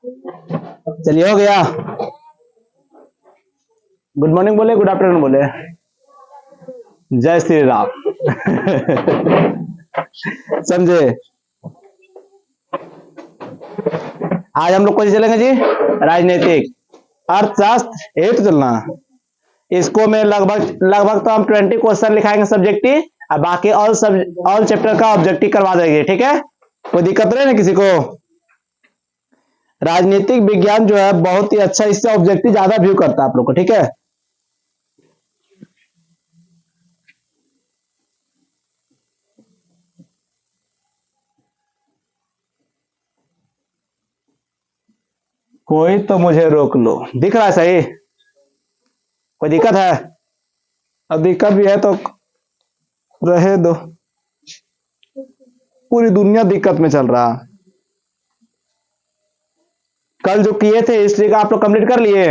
चलिए हो गया। गुड मॉर्निंग बोले, गुड आफ्टरनून बोले, जय श्री राम। समझे। आज हम लोग कौन सी चलेंगे जी? राजनीतिक, अर्थशास्त्र, एक चलना। इसको में लगभग लगभग तो हम 20 क्वेश्चन लिखाएंगे सब्जेक्टिव, और बाकी ऑल चैप्टर का ऑब्जेक्टिव करवा देंगे, ठीक है। कोई दिक्कत नहीं ना किसी को। राजनीतिक विज्ञान जो है बहुत ही अच्छा, इससे ऑब्जेक्टिव ज्यादा व्यू करता है आप लोग को, ठीक है। कोई तो मुझे रोक लो। दिख रहा है सही? कोई दिक्कत है? अब दिक्कत भी है तो रहे दो, पूरी दुनिया दिक्कत में चल रहा। कल जो किए थे हिस्ट्री का आप लोग कंप्लीट कर लिए?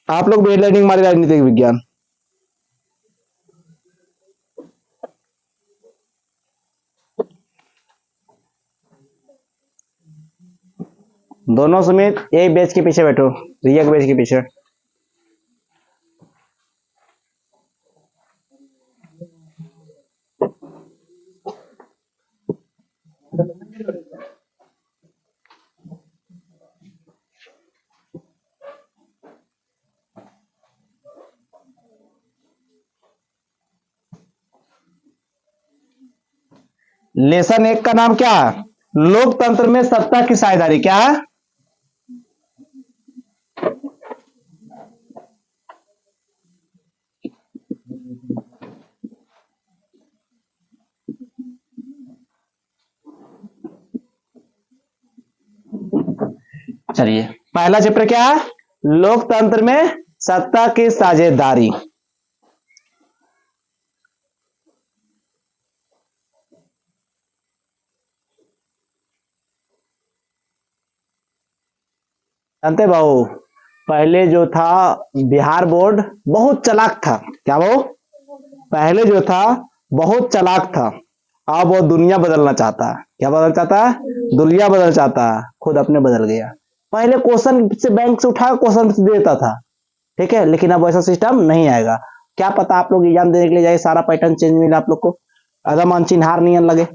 आप लोग भी हेडलाइनिंग मारे राजनीतिक विज्ञान। दोनों समेत एक बेंच के पीछे बैठो, रिया के बेंच के पीछे। लेसन 1 का नाम क्या है? लोकतंत्र में सत्ता की साझेदारी। क्या है? चलिए, पहला चैप्टर क्या है? लोकतंत्र में सत्ता की साझेदारी। जानते भाऊ, पहले जो था बिहार बोर्ड बहुत चालाक था। क्या भाऊ? पहले जो था बहुत चालाक था, अब वो दुनिया बदलना चाहता है। क्या बदलना चाहता है? दुनिया बदलना चाहता है, खुद अपने बदल गया। पहले क्वेश्चन से बैंक से उठा क्वेश्चन देता था, ठीक है, लेकिन अब वैसा सिस्टम नहीं आएगा। क्या पता आप लोग एग्जाम देने के लिए जाए सारा पैटर्न चेंज मिला आप लोग को, एकदम अनचिन्हार नियन लगे।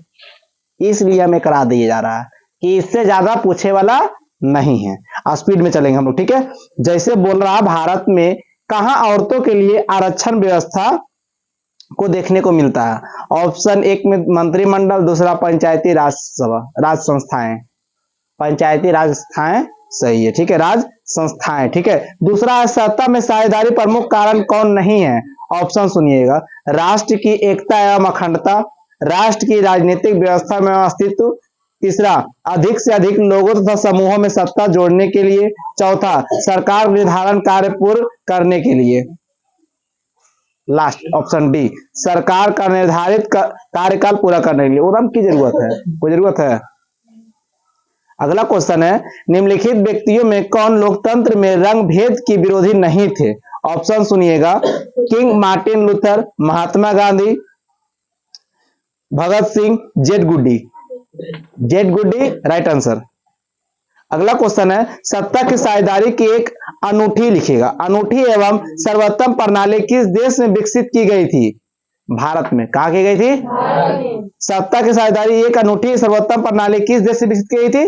इसलिए हमें करा दिया जा रहा है कि इससे ज्यादा पूछे वाला नहीं है। स्पीड में चलेंगे हम लोग, ठीक है। जैसे बोल रहा भारत में कहा औरतों के लिए आरक्षण व्यवस्था को देखने को मिलता है? ऑप्शन 1 में मंत्रिमंडल, दूसरा पंचायती राज सभा, राज संस्थाएं। पंचायती राज संस्थाएं सही है, ठीक है, राज संस्थाएं, ठीक है। दूसरा है सत्ता में साझेदारी प्रमुख कारण कौन नहीं है? ऑप्शन सुनिएगा, राष्ट्र की एकता एवं अखंडता, राष्ट्र की राजनीतिक व्यवस्था में अस्तित्व, तीसरा अधिक से अधिक लोगों तथा समूहों में सत्ता जोड़ने के लिए, चौथा सरकार निर्धारण कार्य पूर्ण करने के लिए। लास्ट ऑप्शन डी, सरकार का निर्धारित कार्यकाल पूरा करने के लिए। उदम की जरूरत है? कोई जरूरत है? अगला क्वेश्चन है, निम्नलिखित व्यक्तियों में कौन लोकतंत्र में रंग भेद की विरोधी नहीं थे? ऑप्शन सुनिएगा, king Martin Luther, Mahatma Gandhi, Bhagat Singh, Z गुड्डी। जेड गुड्डी राइट आंसर। अगला क्वेश्चन है, सत्ता की साझेदारी की एक अनूठी लिखिएगा, अनूठी एवं सर्वोत्तम प्रणाली किस देश में विकसित की गई थी? भारत में। कहा की गई थी? सत्ता की साझेदारी एक अनूठी सर्वोत्तम प्रणाली किस देश से विकसित की गई थी?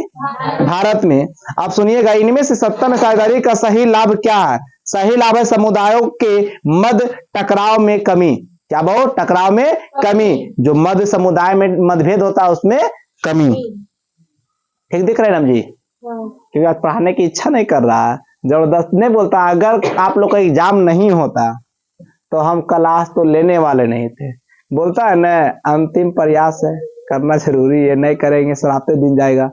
भारत में। अब सुनिएगा, इनमें से सत्ता में साझेदारी का सही लाभ क्या है? सही लाभ है समुदायों के मध्य टकराव में कमी। क्या बहुत? टकराव में कमी, जो मध्य समुदाय में मतभेद होता है उसमें कमी। ठीक दिख रहा है राम जी? क्योंकि आज पढ़ाने की इच्छा नहीं कर रहा है, जबरदस्त नहीं बोलता। अगर आप लोग का एग्जाम नहीं होता तो हम क्लास तो लेने वाले नहीं थे। बोलता है ना, अंतिम प्रयास है, करना जरूरी है, नहीं करेंगे सराते दिन जाएगा।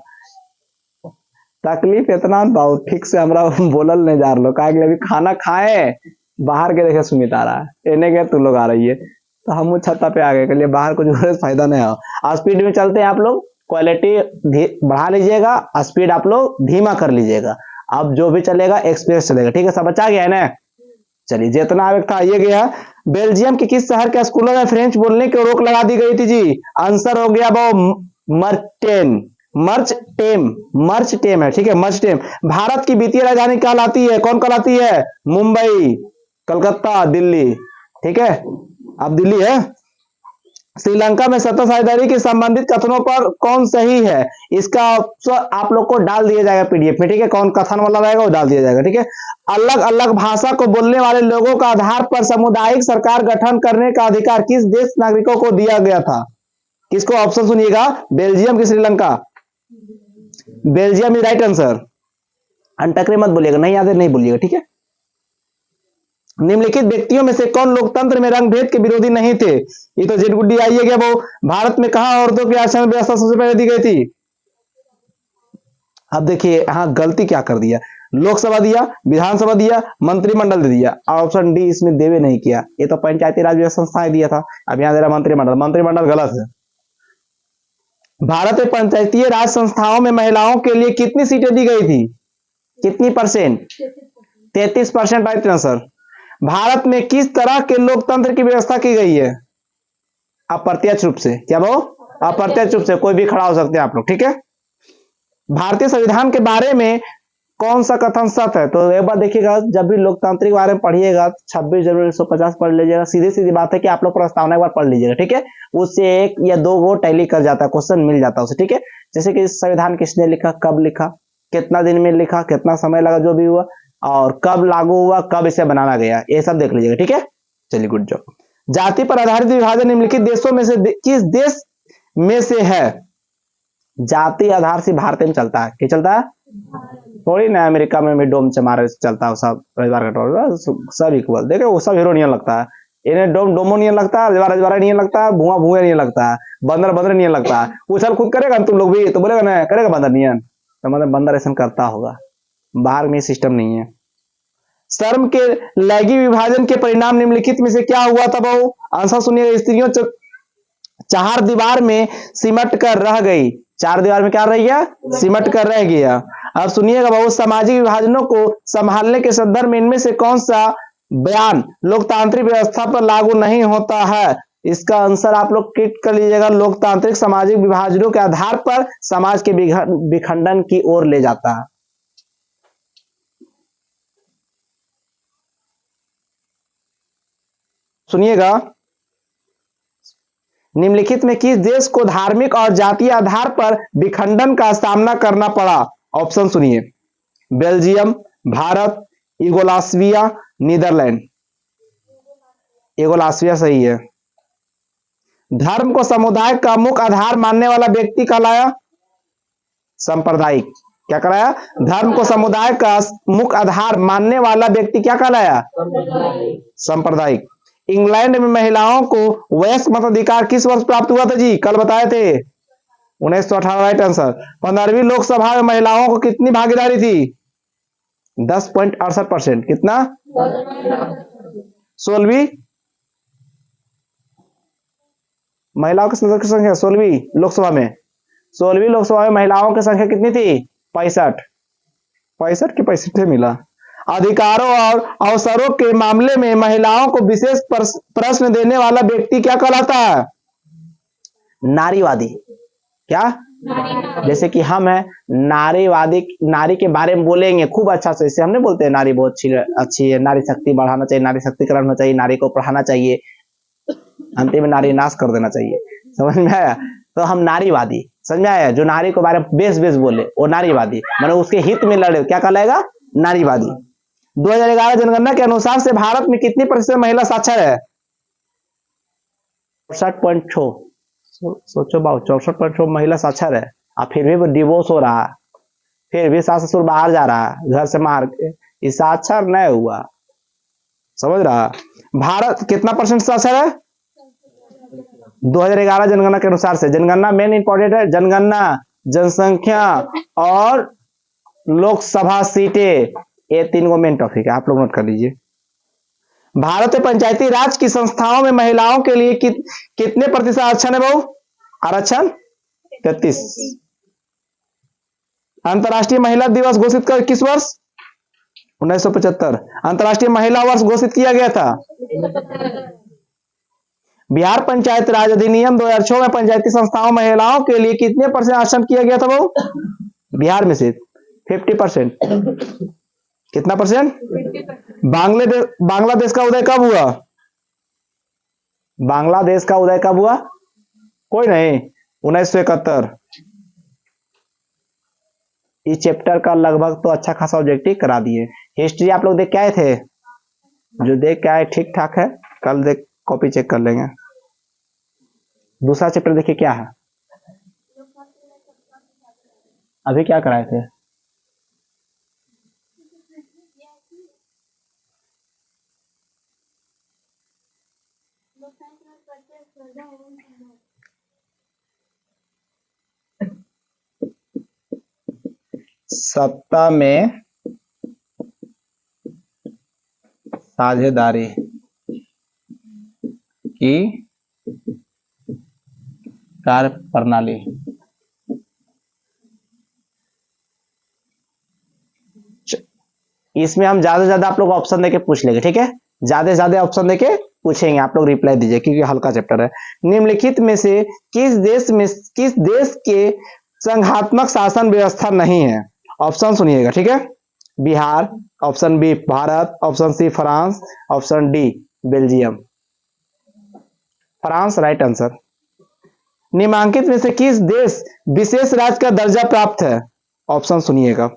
तकलीफ इतना बहुत ठीक से हमरा बोलल नहीं जा रहा। कहा अभी खाना खाए, बाहर के देखे सुमित आ रहा है, इन्हें के तू लोग आ रही है, तो हम छत्ता पे आ गए, लिए बाहर कुछ फायदा नहीं हो। स्पीड में चलते हैं आप लोग, क्वालिटी बढ़ा लीजिएगा, स्पीड आप लोग धीमा कर लीजिएगा। अब जो भी चलेगा एक्सप्रेस चलेगा, ठीक है। सब बचा गया है ना? चलिए, जितना आवेग था ये गया। बेल्जियम के किस शहर के स्कूलों में फ्रेंच बोलने की रोक लगा दी गई थी जी? आंसर हो गया वो मर्टेन। मर्च टेम, मर्च टेम है, ठीक है, मर्च टेम। भारत की वित्तीय राजधानी कहलाती है, कौन कहलाती है? मुंबई, कलकत्ता, दिल्ली, ठीक है, अब दिल्ली है। श्रीलंका में सत्ता साझेदारी के संबंधित कथनों पर कौन सही है? इसका आप लोग को डाल दिया जाएगा पीडीएफ में, ठीक है, कौन कथन वाला रहेगा वो डाल दिया जाएगा, ठीक है। अलग अलग भाषा को बोलने वाले लोगों का आधार पर सामुदायिक सरकार गठन करने का अधिकार किस देश नागरिकों को दिया गया था? किसको? ऑप्शन सुनिएगा, बेल्जियम की Sri Lanka. Belgium is right answer. अनटकरे मत बोलिएगा, नहीं याद है नहीं बोलिएगा, ठीक है। निम्नलिखित व्यक्तियों में से कौन लोकतंत्र में रंग भेद के विरोधी नहीं थे? ये तो जेड गुड्डी आई है क्या वो? भारत में कहां औरतों की आरक्षण व्यवस्था सबसे पहले दी गई थी? अब देखिए यहां गलती क्या कर दिया, लोकसभा दिया, विधानसभा दिया, मंत्रिमंडल दे दिया, ऑप्शन डी इसमें देवे नहीं किया। ये तो पंचायती राज संस्थाएं दिया था, अब यहां दे रहा मंत्रिमंडल, मंत्रिमंडल गलत है। भारत में पंचायती राज संस्थाओं में महिलाओं के लिए कितनी सीटें दी गई थी? कितनी परसेंट? 33% right answer. भारत में किस तरह के लोकतंत्र की व्यवस्था की गई है? अप्रत्यक्ष रूप से। क्या वो? अप्रत्यक्ष रूप से, कोई भी खड़ा हो सकते हैं आप लोग, ठीक है। भारतीय संविधान के बारे में कौन सा कथन सत्य है? तो एक बार देखिएगा, जब भी लोकतांत्रिक के बारे में पढ़िएगा 26 जनवरी 150 पढ़ लीजिएगा, सीधी सीधी बात है कि आप लोग प्रस्तावना एक बार पढ़ लीजिएगा, ठीक है। उससे एक या दो गो टैली कर जाता है, क्वेश्चन मिल जाता है उसे, ठीक है। जैसे कि संविधान किसने लिखा, कब लिखा, कितना दिन में लिखा, कितना समय लगा, जो भी हुआ, और कब लागू हुआ, कब इसे बनाना गया, ये सब देख लीजिएगा, ठीक है। चलिए गुड जॉब। जाति पर आधारित विभाजन निम्नलिखित देशों में से किस देश में से है? जाति आधार से भारत में चलता है, क्या चलता है? थोड़ी ना अमेरिका में भी डोम चमारे चलता है, सब रविवार का सब इक्वल, देखो वो सब हीरो नहीं लगता है, इन्हें डोमो नहीं लगता है, रविवार नहीं लगता है, भुआ भुआ नहीं लगता है, बंदर नहीं लगता है। उछल खुद करेगा तुम लोग भी तो बोलेगा ना, करेगा बंदर नहीं, तो मतलब बंदर ऐसा करता होगा, बाहर में सिस्टम नहीं है। शर्म के लैंगिक विभाजन के परिणाम निम्नलिखित में से क्या हुआ था बहु? आंसर सुनिए, स्त्रियों चार दीवार में सिमट कर रह गई। चार दीवार में क्या रह गया? सिमट कर रह गया। अब सुनिएगा बहु, सामाजिक विभाजनों को संभालने के संदर्भ में इनमें से कौन सा बयान लोकतांत्रिक व्यवस्था पर लागू नहीं होता है? इसका आंसर आप लोग टिक कर लीजिएगा, लोकतांत्रिक सामाजिक विभाजनों के आधार पर समाज के विखंडन की ओर ले जाता है। सुनिएगा, निम्नलिखित में किस देश को धार्मिक और जातीय आधार पर विखंडन का सामना करना पड़ा? ऑप्शन सुनिए, Belgium, Bharat, Yugoslavia, Netherland. Yugoslavia सही है। धर्म को समुदाय का मुख्य आधार मानने वाला व्यक्ति कहलाया सांप्रदायिक। क्या कहलाया? धर्म को समुदाय का मुख्य आधार मानने वाला व्यक्ति क्या कहलाया? सांप्रदायिक। इंग्लैंड में महिलाओं को वयस्क मताधिकार किस वर्ष प्राप्त हुआ था जी? कल बताए थे 1918 राइट आंसर। 15वीं लोकसभा में महिलाओं को कितनी भागीदारी थी? 10.68%। कितना? 16वीं महिलाओं की संख्या 16वीं लोकसभा में, 16वीं लोकसभा में महिलाओं की संख्या कितनी थी? 65 के 65 मिला। अधिकारों और अवसरों के मामले में महिलाओं को विशेष प्रश्न देने वाला व्यक्ति क्या कहलाता है? नारीवादी। क्या? जैसे कि हम है नारीवादी, नारी के बारे में बोलेंगे खूब अच्छा से, इसे हमने बोलते हैं नारी बहुत अच्छी है, नारी शक्ति बढ़ाना चाहिए, नारी शक्तिकरण होना चाहिए, नारी को पढ़ाना चाहिए, अंतिम में नारी नाश कर देना चाहिए। समझ में आया? तो हम नारीवादी, समझ में आया? जो नारी के बारे में बेस बोले वो नारीवादी, मतलब उसके हित में लड़े, क्या कहलाएगा? नारीवादी। 2011 जनगणना के अनुसार से भारत में कितनी प्रतिशत महिला साक्षर है? 64.6। सोचो बाबू, 64.6 महिला साक्षर है, और फिर भी डिवोर्स हो रहा है, फिर भी सास ससुर बाहर जा रहा है घर से मार के, ये साक्षर नहीं हुआ। समझ रहा? भारत कितना परसेंट साक्षर है? 2011 जनगणना के अनुसार से। जनगणना मेन इंपॉर्टेंट है, जनगणना, जनसंख्या और लोकसभा सीटें, ये 3 गो मेन टॉपिक है, आप लोग नोट कर लीजिए। भारत में पंचायती राज की संस्थाओं में महिलाओं के लिए कितने प्रतिशत आरक्षण है बहु? आरक्षण 33। अंतर्राष्ट्रीय महिला दिवस घोषित कर किस वर्ष? 1975। अंतर्राष्ट्रीय महिला वर्ष घोषित किया गया था बिहार पंचायत राज अधिनियम 2006 में पंचायती संस्थाओं महिलाओं के लिए कितने परसेंट आरक्षण किया गया था वो? बिहार में से 50%। कितना परसेंट? बांग्लादेश का उदय कब हुआ? बांग्लादेश का उदय कब हुआ? कोई नहीं, 1971। इस चैप्टर का लगभग तो अच्छा खासा ऑब्जेक्टिव करा दिए। हिस्ट्री आप लोग देख के आए थे? जो देख के आए ठीक ठाक है, कल देख कॉपी चेक कर लेंगे। दूसरा चैप्टर देखिए क्या है। अभी क्या कराए थे? सत्ता में साझेदारी की कार्य प्रणाली। इसमें हम ज्यादा से ज्यादा आप लोग ऑप्शन देके पूछ लेंगे, ठीक है? ज्यादा से ज्यादा ऑप्शन देके पूछेंगे, आप लोग रिप्लाई दीजिए क्योंकि हल्का चैप्टर है। निम्नलिखित में से किस देश के संघात्मक शासन व्यवस्था नहीं है? ऑप्शन सुनिएगा, ठीक है? Bihar, option B Bharat, option C France, option D Belgium. France right answer. निम्नलिखित में से किस देश विशेष राज्य का दर्जा प्राप्त है? ऑप्शन सुनिएगा।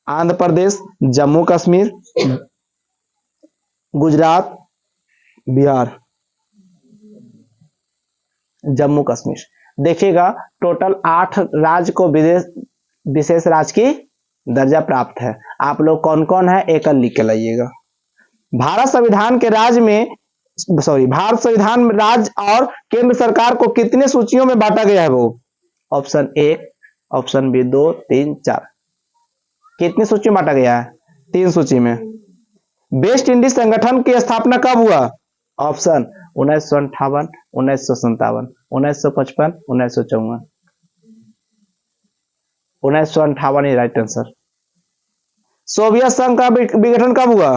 आंध्र प्रदेश, जम्मू कश्मीर, गुजरात, बिहार। जम्मू कश्मीर। देखिएगा टोटल 8 राज्य को विशेष राज्य की दर्जा प्राप्त है। आप लोग कौन कौन है एक लिख के लाइएगा। भारत संविधान में राज्य और केंद्र सरकार को कितने सूचियों में बांटा गया है वो? Option 1, option B 2, 3, 4। कितनी सूची में बांटा गया है? 3 सूची में। वेस्ट इंडीज संगठन की स्थापना कब हुआ? ऑप्शन 1958, 1957, 1955, 1954। 1958 ही राइट आंसर। सोवियत संघ का विघटन कब हुआ?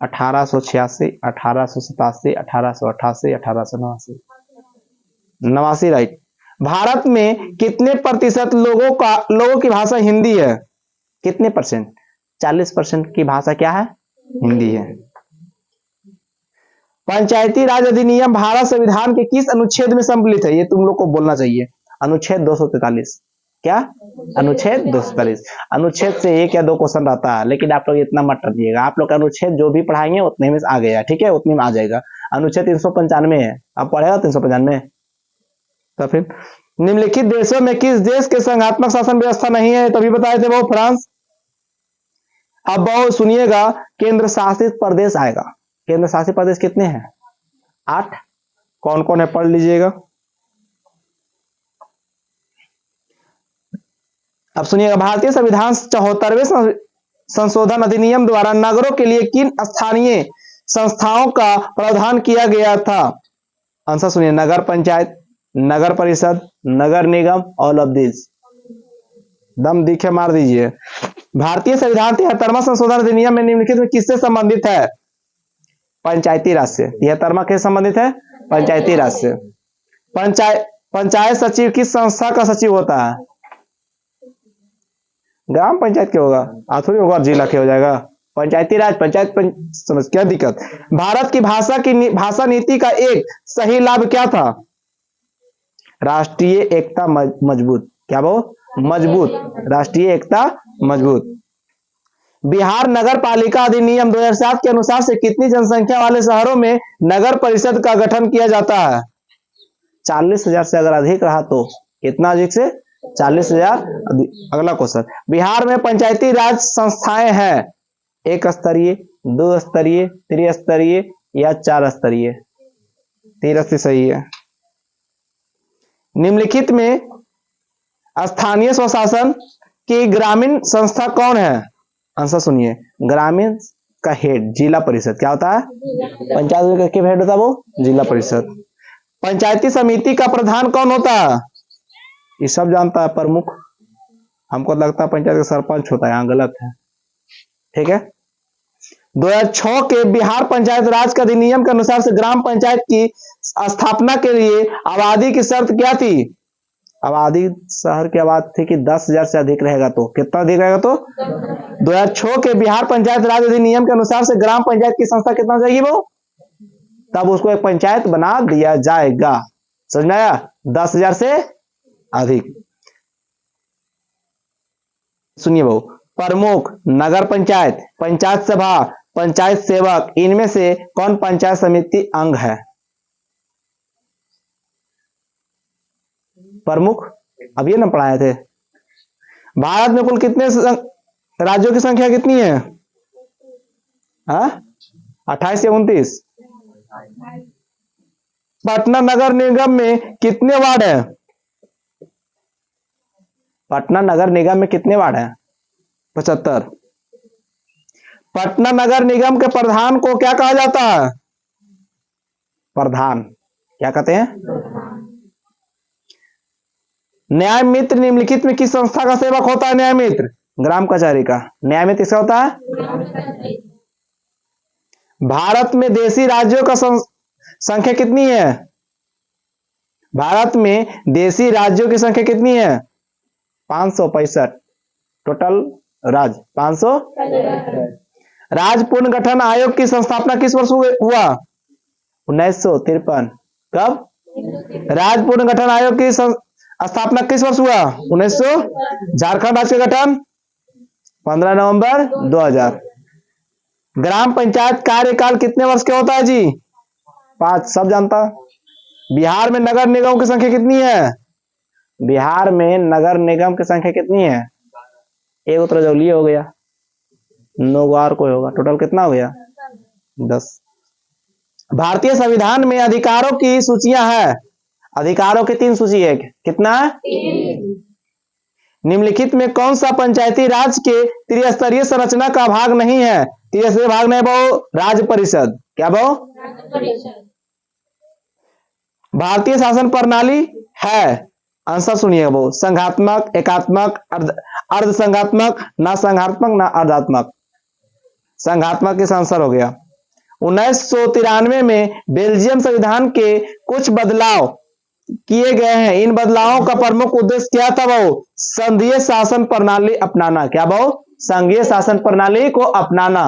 1886, 1887, 1888, 1889। 89 राइट। भारत में कितने प्रतिशत लोगों की भाषा हिंदी है? कितने परसेंट? 40% की भाषा क्या है? हिंदी है। पंचायती राज अधिनियम भारत संविधान के किस अनुच्छेद में सम्मिलित है? ये तुम लोग को बोलना चाहिए। अनुच्छेद 243। क्या? अनुच्छेद 243। अनुच्छेद से 1 या 2 क्वेश्चन रहता है, लेकिन आप लोग इतना मत रखिएगा। आप लोग अनुच्छेद जो भी पढ़ाएंगे उतने में आ गया, ठीक है? उतने में आ जाएगा। अनुच्छेद 395 है, आप पढ़ेगा 395। तो फिर निम्नलिखित देशों में किस देश के संघात्मक शासन व्यवस्था नहीं है? तभी बताए थे वो फ्रांस। अब बहुत सुनिएगा, केंद्र शासित प्रदेश आएगा। केंद्र शासित प्रदेश कितने हैं? 8। कौन कौन है पढ़ लीजिएगा। अब सुनिएगा, भारतीय संविधान 74वें संशोधन अधिनियम द्वारा नगरों के लिए किन स्थानीय संस्थाओं का प्रावधान किया गया था? आंसर सुनिए, नगर पंचायत, नगर परिषद, नगर निगम, ऑल ऑफ दिस। दम दिखे मार दीजिए। भारतीय संविधान 73वां संशोधन अधिनियम में निम्नलिखित में किससे संबंधित है? पंचायती राज से। 73वां किससे संबंधित है? पंचायती राज से। पंचायत सचिव किस संस्था का सचिव होता है? ग्राम पंचायत के होगा, थोड़ी होगा जिला के हो जाएगा। पंचायती राज, समझ क्या दिक्कत? भारत की भाषा नीति का एक सही लाभ क्या था? राष्ट्रीय एकता मजबूत। क्या वो? मजबूत। राष्ट्रीय एकता मजबूत। बिहार नगर पालिका अधिनियम 2007 के अनुसार से कितनी जनसंख्या वाले शहरों में नगर परिषद का गठन किया जाता है? 40,000 से अगर अधिक रहा तो कितना अधिक से? 40,000 अधिक। अगला क्वेश्चन, बिहार में पंचायती राज संस्थाएं हैं 1 स्तरीय, 2 स्तरीय, त्रिस्तरीय या 4 स्तरीय? 3 सही है। निम्नलिखित में स्थानीय स्वशासन की ग्रामीण संस्था कौन है? आंसर सुनिए, ग्रामीण का हेड जिला परिषद। क्या होता है? पंचायत का हेड होता है वो जिला परिषद। पंचायती समिति का प्रधान कौन होता है? ये सब जानता है, प्रमुख। हमको लगता है पंचायत का सरपंच होता है, यहाँ गलत है, ठीक है? 2006 के बिहार पंचायत राज के अधिनियम के अनुसार से ग्राम पंचायत की स्थापना के लिए आबादी की शर्त क्या थी? आबादी शहर की आबादी थी कि 10,000 से अधिक रहेगा तो कितना अधिक रहेगा तो 2006 के बिहार पंचायत राज अधिनियम के अनुसार से ग्राम पंचायत की संख्या कितना चाहिए वो, तब उसको एक पंचायत बना दिया जाएगा। समझ में आया? 10,000 से अधिक। सुनिए बहु, प्रमुख, नगर पंचायत, पंचायत सभा, पंचायत सेवक, इनमें से कौन पंचायत समिति अंग है? प्रमुख अब ये ना पढ़ाए थे। भारत में कुल कितने राज्यों की संख्या कितनी है? 28 या 29? पटना नगर निगम में कितने वार्ड है? पटना नगर निगम में कितने वार्ड है? 75। पटना नगर निगम के प्रधान को क्या कहा जाता है? प्रधान क्या कहते हैं? न्याय मित्र निम्नलिखित में किस संस्था का सेवक होता है? न्याय मित्र ग्राम कचहरी का। न्याय मित्र किसका होता है? भारत में देशी राज्यों का संख्या कितनी है? भारत में देशी राज्यों की संख्या कितनी है? 565 टोटल राज्य 500। राज्य पुनर्गठन आयोग की संस्थापना किस वर्ष हुआ? 1953। कब? राज्य पुनर्गठन आयोग की स्थापना किस वर्ष हुआ? 1900। झारखंड राज्य का गठन 15 नवंबर 2000। ग्राम पंचायत कार्यकाल कितने वर्ष का होता है जी? 5। सब जानता। बिहार में नगर निगम की संख्या कितनी है? बिहार में नगर निगम की संख्या कितनी है? एक उत्तरजौली हो गया, 9 और कोई होगा, टोटल कितना हो गया? 10। भारतीय संविधान में अधिकारों की सूचियां है। अधिकारों की 3 सूची है। कितना? 3। निम्नलिखित में कौन सा पंचायती राज के त्रिस्तरीय संरचना का भाग नहीं है? त्रिस्तरीय भाग नहीं बहु, राज्य परिषद। क्या बहु? भारतीय शासन प्रणाली है। आंसर सुनिए बहु, संघात्मक, एकात्मक, अर्ध संघात्मक, ना संघात्मक ना अर्धात्मक। संघात्मक इस आंसर हो गया। 1993 में बेल्जियम संविधान के कुछ बदलाव किए गए हैं। इन बदलावों का प्रमुख उद्देश्य क्या था बहु? संघीय शासन प्रणाली अपनाना। क्या बहु? संघीय शासन प्रणाली को अपनाना।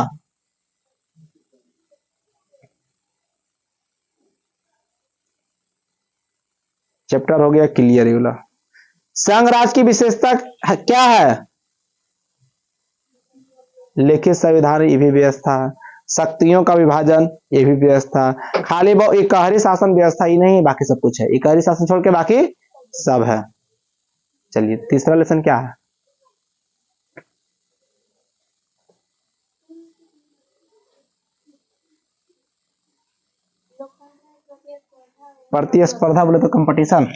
चैप्टर हो गया क्लियर। वाला संघ राज की विशेषता क्या है? लिखित संविधान, ये भी व्यवस्था है। शक्तियों का विभाजन, ये भी व्यवस्था। खाली वो इकहरी शासन व्यवस्था ही नहीं, बाकी सब कुछ है। इकहरी शासन छोड़ के बाकी सब है। चलिए तीसरा लेसन क्या है? प्रतिस्पर्धा बोले तो कंपटीशन।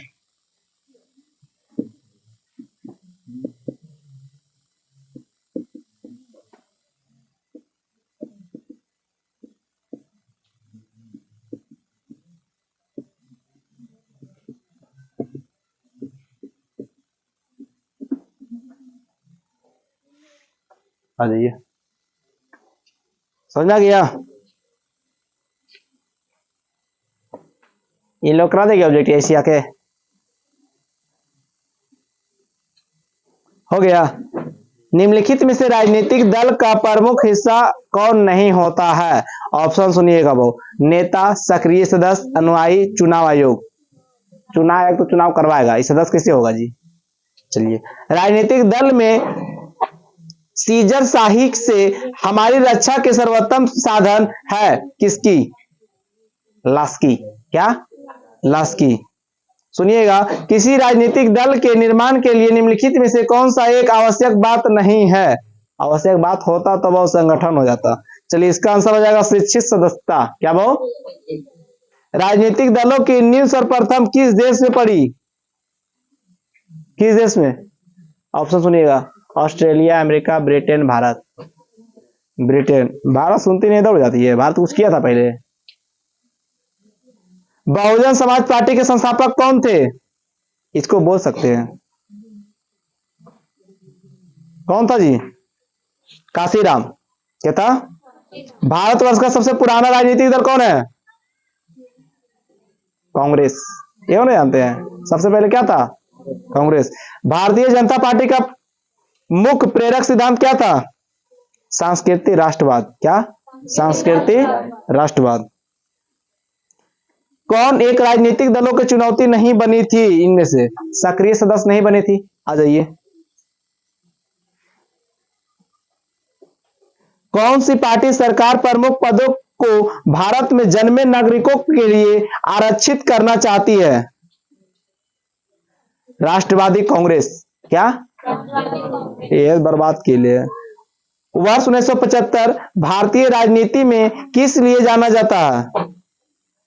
आ जाइए, समझा गया? इन लोग करा देंगे ऑब्जेक्ट एशिया के। हो गया। निम्नलिखित में से राजनीतिक दल का प्रमुख हिस्सा कौन नहीं होता है? ऑप्शन सुनिएगा वो, नेता, सक्रिय सदस्य, अनुयायी, चुनाव आयोग। चुनाव आयोग तो चुनाव करवाएगा, इस सदस्य किससे होगा जी? चलिए, राजनीतिक दल में सीजर शाही से हमारी रक्षा के सर्वोत्तम साधन है किसकी? लाश की। क्या? लाश की। सुनिएगा, किसी राजनीतिक दल के निर्माण के लिए निम्नलिखित में से कौन सा एक आवश्यक बात नहीं है? आवश्यक बात होता तो वह संगठन हो जाता। चलिए इसका आंसर हो जाएगा शिक्षित सदस्यता। क्या वो? राजनीतिक दलों की नींव सर्वप्रथम किस देश में पड़ी? किस देश में? ऑप्शन सुनिएगा, Australia, America, Britain, Bharat. Britain. Bharat सुनती नहीं दौड़ जाती है, भारत कुछ किया था पहले। बहुजन समाज पार्टी के संस्थापक कौन थे? इसको बोल सकते हैं, कौन था जी? काशीराम। क्या था? भारतवर्ष का सबसे पुराना राजनीतिक दल कौन है? कांग्रेस। ये नहीं जानते हैं? सबसे पहले क्या था? कांग्रेस। भारतीय जनता पार्टी का मुख्य प्रेरक सिद्धांत क्या था? सांस्कृतिक राष्ट्रवाद। क्या? सांस्कृतिक राष्ट्रवाद। कौन एक राजनीतिक दलों की चुनौती नहीं बनी थी? इनमें से सक्रिय सदस्य नहीं बनी थी? आ जाइए। कौन सी पार्टी सरकार प्रमुख पदों को भारत में जन्मे नागरिकों के लिए आरक्षित करना चाहती है? राष्ट्रवादी कांग्रेस। क्या? ये बर्बाद के लिए। वर्ष 1975 भारतीय राजनीति में किस लिए जाना जाता है?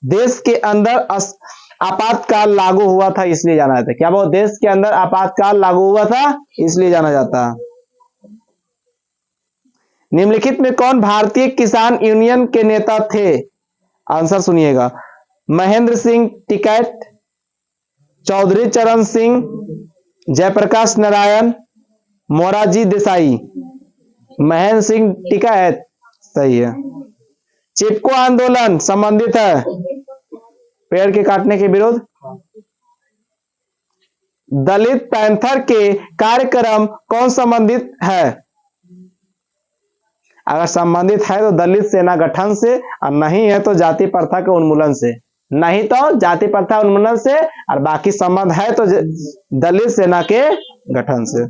देश के अंदर आपातकाल लागू हुआ था इसलिए जाना जाता है। क्या वो देश के अंदर आपातकाल लागू हुआ था इसलिए जाना जाता है। निम्नलिखित में कौन भारतीय किसान यूनियन के नेता थे? आंसर सुनिएगा। महेंद्र सिंह टिकैत, चौधरी चरण सिंह, जयप्रकाश नारायण, मोरारजी देसाई। महेंद्र सिंह टिकैत सही है। चिपको आंदोलन संबंधित है पेड़ के काटने के विरोध। दलित पैंथर के कार्यक्रम कौन संबंधित है? अगर संबंधित है तो दलित सेना गठन से, और नहीं है तो जाति प्रथा के उन्मूलन से। नहीं तो जाति प्रथा उन्मूलन से, और बाकी संबंध है तो दलित सेना के गठन से।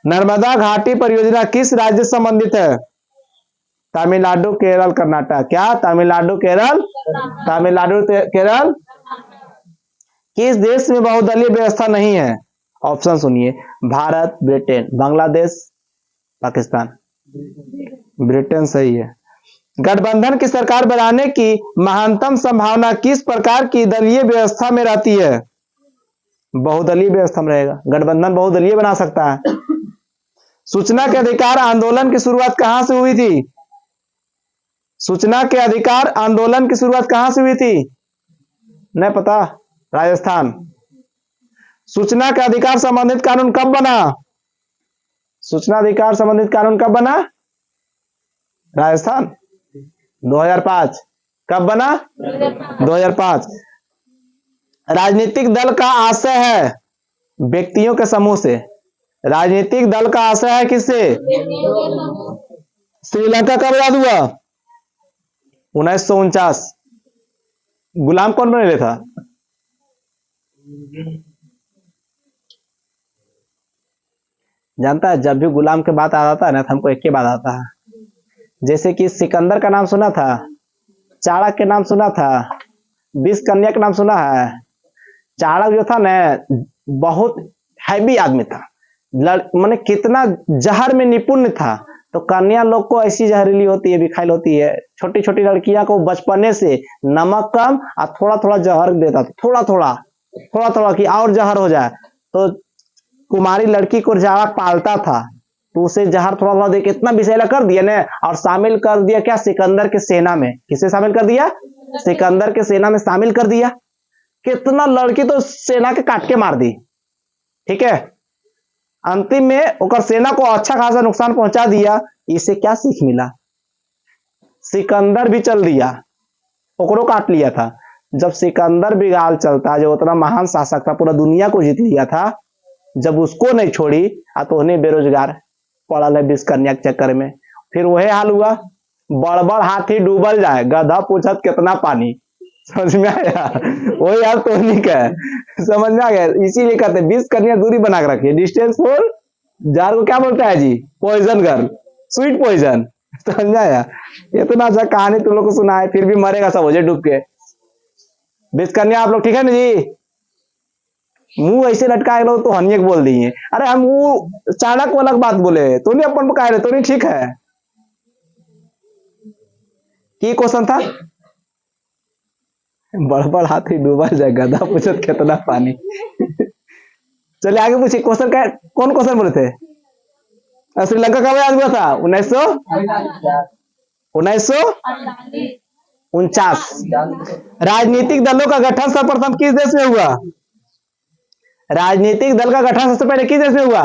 नर्मदा घाटी परियोजना किस राज्य से संबंधित है? तमिलनाडु, केरल, कर्नाटक। क्या? तमिलनाडु, केरल। तमिलनाडु, केरल। किस देश में बहुदलीय व्यवस्था नहीं है? ऑप्शन सुनिए। भारत, ब्रिटेन, बांग्लादेश, पाकिस्तान। ब्रिटेन सही है। गठबंधन की सरकार बनाने की महानतम संभावना किस प्रकार की दलीय व्यवस्था में रहती है? बहुदलीय व्यवस्था में रहेगा। गठबंधन बहुदलीय बना सकता है। सूचना के अधिकार आंदोलन की शुरुआत कहां से हुई थी? सूचना के अधिकार आंदोलन की शुरुआत कहां से हुई थी? नहीं पता? राजस्थान। सूचना के अधिकार संबंधित कानून कब बना? सूचना अधिकार संबंधित कानून कब बना? राजस्थान। 2005। कब बना? 2005। राजनीतिक दल का आशय है व्यक्तियों के समूह से। राजनीतिक दल का आशय है किससे? श्रीलंका कब आजाद हुआ? 1949। गुलाम कौन बने था? जानता है, जब भी गुलाम के बात आ जाता है ना तो हमको एक ही बात आता है। जैसे कि सिकंदर का नाम सुना था, चाणक्य के नाम सुना था, 20 कन्या का नाम सुना है। चाणक्य जो था ना बहुत हैवी आदमी था, माने कितना जहर में निपुण था। तो कन्या लोग को ऐसी जहरीली होती है, बिखाइल होती है। छोटी छोटी लड़कियां को बचपने से नमक कम और थोड़ा थोड़ा जहर देता था, थोड़ा थोड़ा कि और जहर हो जाए। तो कुमारी लड़की को जाड़ा पालता था, तो उसे जहर थोड़ा थोड़ा देके इतना विषैला कर दिया ना, और शामिल कर दिया क्या? सिकंदर के सेना में। किसे शामिल कर दिया? सिकंदर के सेना में शामिल कर दिया। कितना लड़की तो सेना के काट के मार दी। ठीक है, अंतिम में ओकर सेना को अच्छा खासा नुकसान पहुंचा दिया। इसे क्या सीख मिला? सिकंदर भी चल दिया, ओकरो काट लिया था। जब सिकंदर बिगाल चलता, जो उतना महान शासक था, पूरा दुनिया को जीत लिया था, जब उसको नहीं छोड़ी तो उन्हें बेरोजगार पड़ा है 20 कन्या के चक्कर में। फिर वही हाल हुआ, बड़बड़ हाथी डूबल जाए, गधा पूछत कितना पानी। समझ में आया? वही हाल तो नहीं का है। समझ में आ गया? इसीलिए कहते हैं 20 कन्या दूरी बना के रखिए। डिस्टेंस फॉर जार को क्या बोलता है जी? Poison girl, sweet poison. समझ में आया? इतना अच्छा कहानी तुम लोग को सुना है, फिर भी मरेगा सब हो जाए डूब के। 20 कन्या आप लोग ठीक है ना जी? मुंह ऐसे लटकाए लो तो हनियक बोल दिए। अरे हम वो चाणक्य अलग बात बोले, तो नहीं अपन कह रहे, तो नहीं ठीक है। की क्वेश्चन था? बड़बड़ हाथी डूबा जाए, गधा पूछत कितना पानी। चलिए आगे पूछिए क्वेश्चन। का कौन क्वेश्चन बोले थे? श्रीलंका कब आजाद हुआ था? 1949। राजनीतिक दलों का गठन सर्वप्रथम किस देश में हुआ? राजनीतिक दल का गठन सबसे पहले किस देश में हुआ?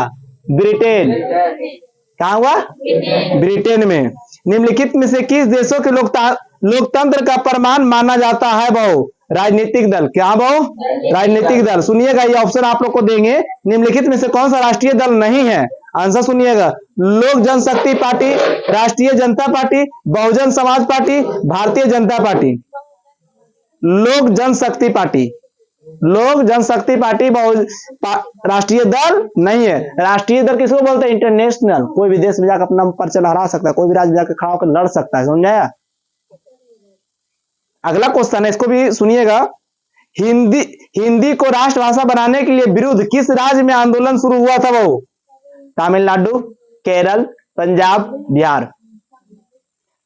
ब्रिटेन। कहा हुआ? ब्रिटेन में। निम्नलिखित में से किस देशों के लोकतंत्र का प्रमाण माना जाता है बहु? राजनीतिक दल। क्या बहु? राजनीतिक दल। सुनिएगा, ये ऑप्शन आप लोग को देंगे, निम्नलिखित में से कौन सा राष्ट्रीय दल नहीं है? आंसर सुनिएगा, लोक जनशक्ति पार्टी, राष्ट्रीय जनता party, Bahujan Samaj party, Bharatiya Janata party. लोक जनशक्ति पार्टी, लोक जनशक्ति पार्टी राष्ट्रीय दल नहीं है। राष्ट्रीय दल किसको बोलते हैं? इंटरनेशनल। कोई भी देश में जाकर अपना पर्चा लहरा सकता है, कोई भी राज्य में जाकर खड़ा होकर लड़ सकता है। समझाया? अगला क्वेश्चन है, इसको भी सुनिएगा। हिंदी को राष्ट्रभाषा बनाने के लिए विरुद्ध किस राज्य में आंदोलन शुरू हुआ था वो? तमिलनाडु, केरल, पंजाब, बिहार।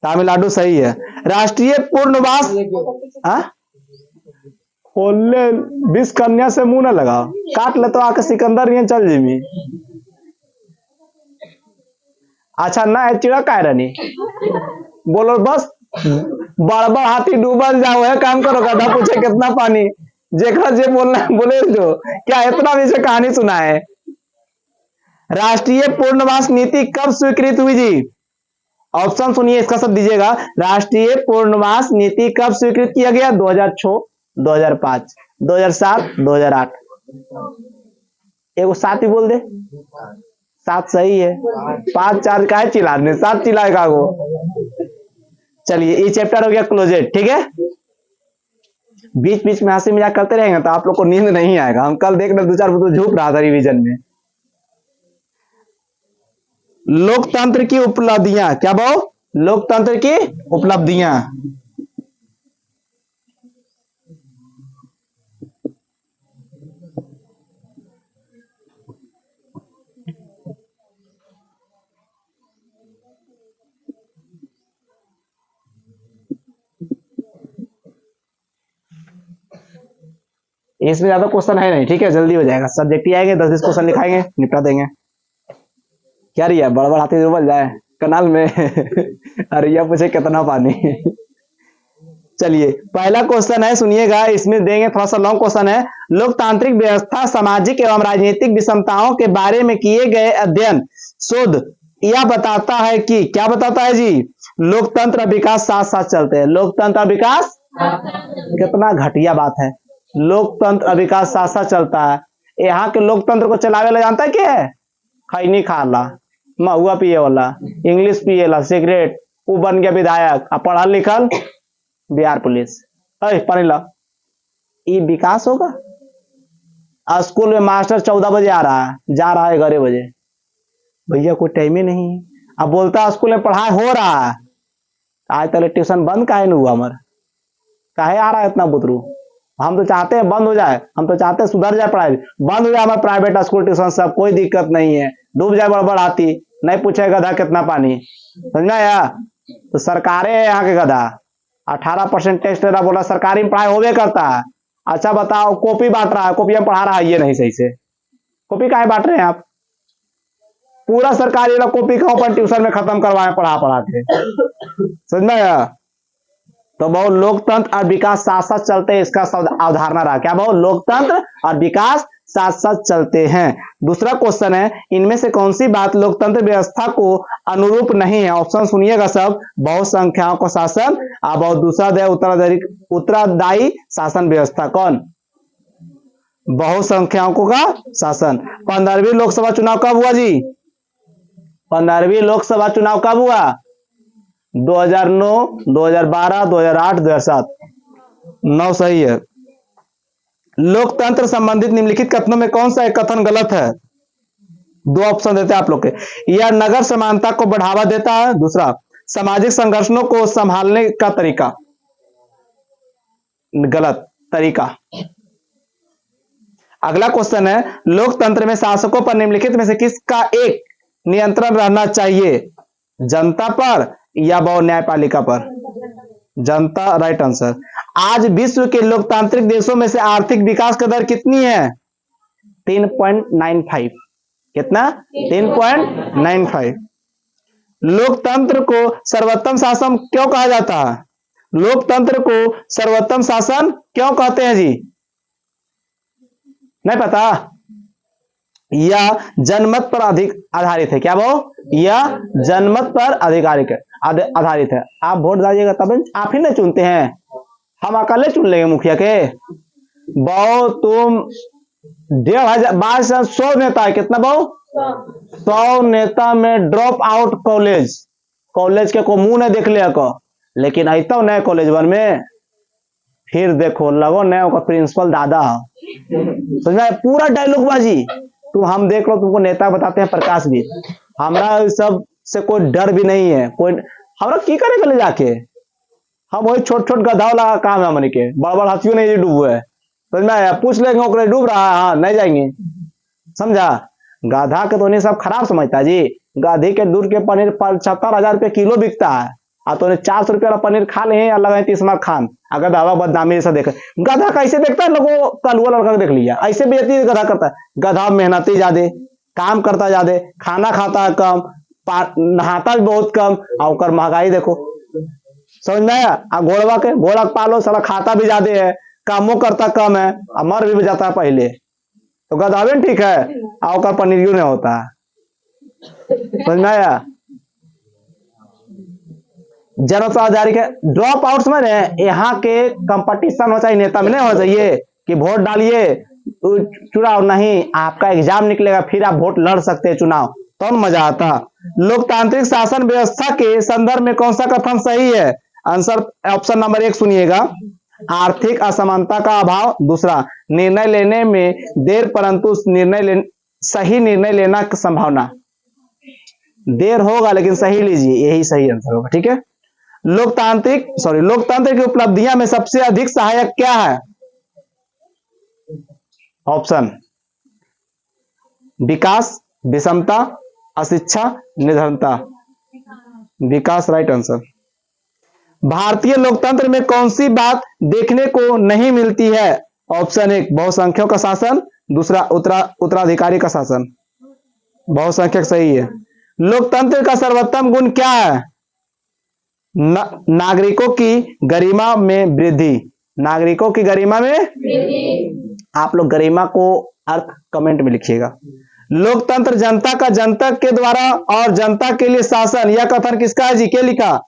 तमिलनाडु सही है। राष्ट्रीय पूर्णवास, खोलने 20 कन्या से मुंह न लगा, काट ले तो आके सिकंदर ये चल जिमी। अच्छा ना है चिड़ा काय रानी बोलो, बस बड़ बड़ हाथी डूबल जाओ है, काम करो। गधा पूछे कितना पानी, जेखा जे बोलना है बोले जो, क्या इतना भी से कहानी सुना है? राष्ट्रीय पूर्णवास नीति कब स्वीकृत हुई जी? ऑप्शन सुनिए, इसका सब दीजिएगा। राष्ट्रीय पूर्णवास नीति कब स्वीकृत किया गया? 2006, 2005, 2007, 2008। एगो 7 ही बोल दे। 7 सही है। 5 4 का है चिल्लाने, 7 चिल्लाएगा वो। चलिए, ये चैप्टर हो गया क्लोजेड। ठीक है, बीच बीच में हंसी मजाक करते रहेंगे तो आप लोग को नींद नहीं आएगा। हम कल देख रहे 2-4 तो झूप रहा था रिवीजन में। लोकतंत्र की उपलब्धियां, क्या बहु? लोकतंत्र की उपलब्धियां। इसमें ज्यादा क्वेश्चन है नहीं। ठीक है, जल्दी हो जाएगा। सब्जेक्ट ही आएंगे, 10-20 क्वेश्चन लिखाएंगे, निपटा देंगे। क्या रिया बड़ हाथी डूबल जाए कनाल में अरिया पूछे कितना पानी। चलिए, पहला क्वेश्चन है, सुनिएगा, इसमें देंगे, थोड़ा सा लॉन्ग क्वेश्चन है। लोकतांत्रिक व्यवस्था सामाजिक एवं राजनीतिक विषमताओं के बारे में किए गए अध्ययन शोध यह बताता है कि, क्या बताता है जी? लोकतंत्र और विकास साथ साथ चलते हैं। लोकतंत्र और विकास, कितना घटिया बात है। लोकतंत्र और विकास साथ साथ चलता है। यहाँ के लोकतंत्र को चलावे ला जानता है क्या है? खैनी खा ला, महुआ पिए वाला, इंग्लिश पिए ला, सिगरेट, वो बन गया विधायक, अब पढ़ल लिखल बिहार पुलिस। पढ़ ला, ये विकास होगा? स्कूल में मास्टर 14 बजे आ रहा है, जा रहा है 11 बजे। भैया कोई टाइम ही नहीं। अब बोलता स्कूल में पढ़ाई हो रहा है, आज तक ट्यूशन बंद काहे नहीं हुआ? हमारा काहे आ रहा है इतना बुतरू? हम तो चाहते हैं बंद हो जाए, हम तो चाहते हैं सुधर जाए पढ़ाई, बंद हो जाए हमारे प्राइवेट स्कूल ट्यूशन सब, कोई दिक्कत नहीं है। डूब जाए बड़बड़ हाथी, नहीं पूछे गधा कितना पानी। समझना यार? तो सरकारें है यहाँ के गधा। 18% टैक्स दे रहा, बोला सरकारी में पढ़ाई होवे करता है। अच्छा बताओ, कॉपी बांट रहा है, कॉपी में पढ़ा रहा है ये नहीं सही से। कॉपी काहे बांट रहे हैं आप? पूरा सरकारी वाला कॉपी का ओपन ट्यूशन में खत्म करवाए पढ़ा के। समझना यार? तो बहुत लोकतंत्र और विकास साथ साथ चलते हैं, इसका अवधारणा रहा। क्या बहुत? लोकतंत्र और विकास साथ साथ चलते हैं। दूसरा क्वेश्चन है, इनमें से कौन सी बात लोकतंत्र व्यवस्था को अनुरूप नहीं है? ऑप्शन सुनिएगा सब। बहुसंख्याओं का शासन, अब दूसरा है उत्तरदायी शासन व्यवस्था। कौन? बहुसंख्याओं का शासन। 15वीं लोकसभा चुनाव कब हुआ जी? 15वीं लोकसभा चुनाव कब हुआ? 2009, 2012, 2008, 2007। 9 सही है। लोकतंत्र संबंधित निम्नलिखित कथनों में कौन सा एक कथन गलत है? 2 ऑप्शन देते हैं आप लोग के। यह नगर समानता को बढ़ावा देता है। दूसरा, सामाजिक संघर्षों को संभालने का तरीका। गलत तरीका। अगला क्वेश्चन है, लोकतंत्र में शासकों पर निम्नलिखित में से किसका एक नियंत्रण रहना चाहिए? जनता पर या बहु न्यायपालिका पर? जनता, राइट आंसर। आज विश्व के लोकतांत्रिक देशों में से आर्थिक विकास की दर कितनी है? 3.95। कितना? 3.95। लोकतंत्र को सर्वोत्तम शासन क्यों कहा जाता है? लोकतंत्र को सर्वोत्तम शासन क्यों कहते हैं जी? नहीं पता? यह जनमत पर अधिक आधारित है। क्या वो? यह जनमत पर आधारित है। आप वोट डालिएगा तब आप ही नहीं चुनते हैं, हम अकेले चुन लेंगे मुखिया के। बहु तुम 1,500 100 नेता है, कितना बहु? 100 नेता में ड्रॉप आउट कॉलेज के को मुंह नहीं देख लिया को, लेकिन अतो नए कॉलेज वन में फिर देखो लगो नए का प्रिंसिपल दादा समझ में? पूरा डायलॉग बाजी तुम हम देख लो, तुमको नेता बताते हैं प्रकाश भी। हमारा सब से कोई डर भी नहीं है, कोई हमारा की करेगा ले जाके, हम वही छोट छोट गधाव लगा काम है हमने के, बड़ बड़ हाथियों नहीं डूबे है समझ में? पूछ लेंगे ओकरे डूब रहा है, हाँ नहीं जाएंगे, समझा? गाधा के तो नहीं सब खराब समझता जी। गाधी के दूध के पनीर 75,000 रुपये किलो बिकता है, और तो 400 रुपये वाला पनीर खा ले और लगा तीसरा खान। अगर दावा बदनामी ऐसा देखे, गधा कैसे देखता है लोगों, कलुआ लड़का देख लिया ऐसे बेइज्जती गधा करता है। गधा मेहनती ज्यादा, काम करता ज्यादा, खाना खाता है कम, नहाता भी बहुत कम, और महंगाई देखो समझ में आया? घोड़वा के घोड़ा पालो साला खाता भी ज्यादा है, कामों करता कम है, मर भी जाता है पहले, तो गधावे ठीक है, और पनीर क्यों नहीं होता है? समझ में आया? जनौषाधारी के ड्रॉप आउट समझ रहे, यहाँ के कंपटीशन हो चाहिए, नेता में नहीं होना चाहिए कि वोट डालिए चुनाव नहीं, आपका एग्जाम निकलेगा फिर आप वोट लड़ सकते हैं चुनाव, तो मजा आता। लोकतांत्रिक शासन व्यवस्था के संदर्भ में कौन सा कथन सही है? आंसर ऑप्शन नंबर 1 सुनिएगा, आर्थिक असमानता का अभाव। दूसरा, निर्णय लेने में देर परंतु सही निर्णय लेना की संभावना। देर होगा लेकिन सही लीजिए, यही सही आंसर होगा, ठीक है? लोकतंत्र की उपलब्धियां में सबसे अधिक सहायक क्या है? ऑप्शन, विकास, विषमता, अशिक्षा, निर्धनता। विकास राइट आंसर। भारतीय लोकतंत्र में कौन सी बात देखने को नहीं मिलती है? ऑप्शन 1 बहुसंख्यक का शासन, दूसरा उत्तराधिकारी का शासन। बहुसंख्यक सही है। लोकतंत्र का सर्वोत्तम गुण क्या है? नागरिकों की गरिमा में वृद्धि। नागरिकों की गरिमा में वृद्धि। आप लोग गरिमा को अर्थ कमेंट में लिखिएगा। लोकतंत्र जनता का जनता के द्वारा और जनता के लिए शासन, यह कथन किसका है जी? के लिखा?